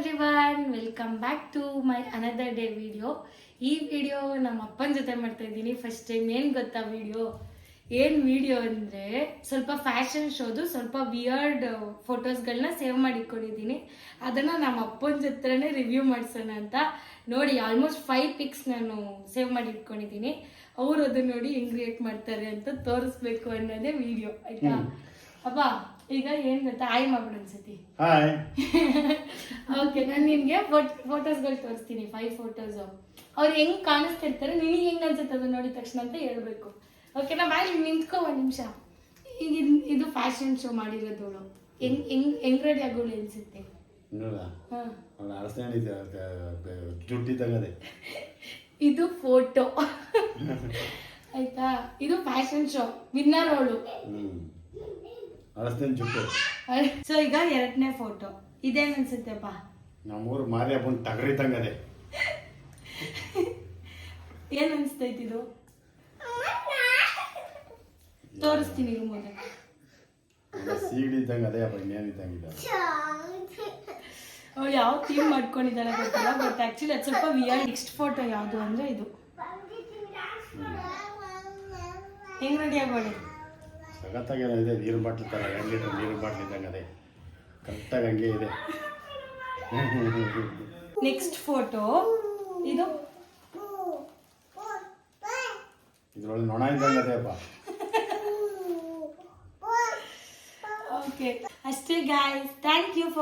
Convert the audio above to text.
Everyone, welcome back to my another day video. ಈ video ನಮ್ಮ ಅಪ್ಪನ ಜೊತೆ ಮಾಡ್ತಾ ಇದ್ದೀನಿ ಫಸ್ಟ್ ಟೈಮ್. ಏನು ಗೊತ್ತಾ ವಿಡಿಯೋ ಅಂದರೆ ಸ್ವಲ್ಪ ಫ್ಯಾಷನ್ ಶೋದು ಸ್ವಲ್ಪ ವಿಯರ್ಡ್ ಫೋಟೋಸ್ಗಳನ್ನ ಸೇವ್ ಮಾಡಿಟ್ಕೊಂಡಿದ್ದೀನಿ. ಅದನ್ನು ನಮ್ಮ ಅಪ್ಪನ ಜೊತೆನೇ ರಿವ್ಯೂ ಮಾಡಿಸೋಣ ಅಂತ ನೋಡಿ. ಆಲ್ಮೋಸ್ಟ್ 5 ಪಿಕ್ಸ್ ನಾನು ಸೇವ್ ಮಾಡಿ ಇಟ್ಕೊಂಡಿದ್ದೀನಿ. ಅವರು ಅದನ್ನ ನೋಡಿ ಹೆಂಗ್ ರಿಯಾಕ್ಟ್ ಮಾಡ್ತಾರೆ ಅಂತ ತೋರಿಸ್ಬೇಕು ಅನ್ನೋದೇ ವಿಡಿಯೋ, ಆಯ್ತಾ? ಅಪ್ಪ ಈಗ ಏನ್ ಗೊತ್ತಾ, ಆಯ್ ಮಾಡ್ಬಿಡು ಅನ್ಸತಿ. ಓಕೆ, ನಾನು ನಿನ್ಗೆ ಫೋಟೋಸ್ಗಳು ತೋರಿಸ್ತೀನಿ, 5 ಫೋಟೋಸ್. ಅವ್ರು ಹೆಂಗ್ ಕಾಣಿಸ್ತಿರ್ತಾರೆ, ನಿನಗೆ ಹೆಂಗ್ ಅನ್ಸುತ್ತೆ ಅದನ್ನ ನೋಡಿದ ತಕ್ಷಣ ಅಂತ ಹೇಳ್ಬೇಕು. ಓಕೆನಾ? ಬಾಯ್ ನಿಂತ್ಕೊ 1 ನಿಮಿಷ. ಈಗ ಇದು ಫ್ಯಾಷನ್ ಶೋ ಮಾಡಿರೋದವಳು. ಹೆಂಗ್ ರೆಡಿ ಆಗೋಳು ಅನ್ಸುತ್ತೆ? ಇದು ಫೋಟೋ ಆಯ್ತಾ? ಇದು ಫ್ಯಾಷನ್ ಶೋ ವಿನ್ನರ್ ಅವಳು. ಸೊ ಈಗ 2ನೇ ಫೋಟೋ ಇದೇನ್ ಅನ್ಸುತ್ತೆಪ್ಪ? ನಮ್ಮೂರು ಮಾರಿ ಹಬ್ಬ ತಗರಿದಂಗದೆ. ಏನ್ ಅನ್ಸ್ತೈತಿ ಇದು? ತೋರಿಸ್ತೀನಿ ಮೊದಲು. ಸೀಡಿದ್ದಂಗೆ ಅದೇ ಅಪ್ಪ, ಇನ್ನೇನಿದ್ದಂಗಿದೆ. ಅವಳು ಯಾವ ಥೀಮ್ ಮಾಡ್ಕೊಂಡಿದ್ದಾಳೆ ಗೊತ್ತಿಲ್ಲ, ಬಟ್ ಆಕ್ಚುಲಿ ಅದು ಸ್ವಲ್ಪ ವಿಯರ್ಡ್. ನೆಕ್ಸ್ಟ್ ಫೋಟೋ ಯಾವುದು ಅಂದ್ರೆ ಇದು. ಹೆಂಗ್ ರೆಡಿ ಆಗೋಳಿ? ಸಗತ್ತಾಗೇನಿದೆ, ನೀರು ಬಾಟ್ಲಿ ಥರ 2 ಲೀಟರ್ ನೀರು ಬಾಟ್ಲಿ ಇದ್ದಂಗೆ ಅದೇ ಕರೆಕ್ಟಾಗಿ ಹಂಗೆ ಇದೆ. ನೆಕ್ಸ್ಟ್ ಫೋಟೋ ಇದು. ಇದ್ರೊಳಗೆ ನೊಣ ಇದ್ದಂಗೆ ಅದೇ ಅಪ್ಪ. ಓಕೆ, ಅಷ್ಟೇ ಗಾಯ್ಸ್. Thank you for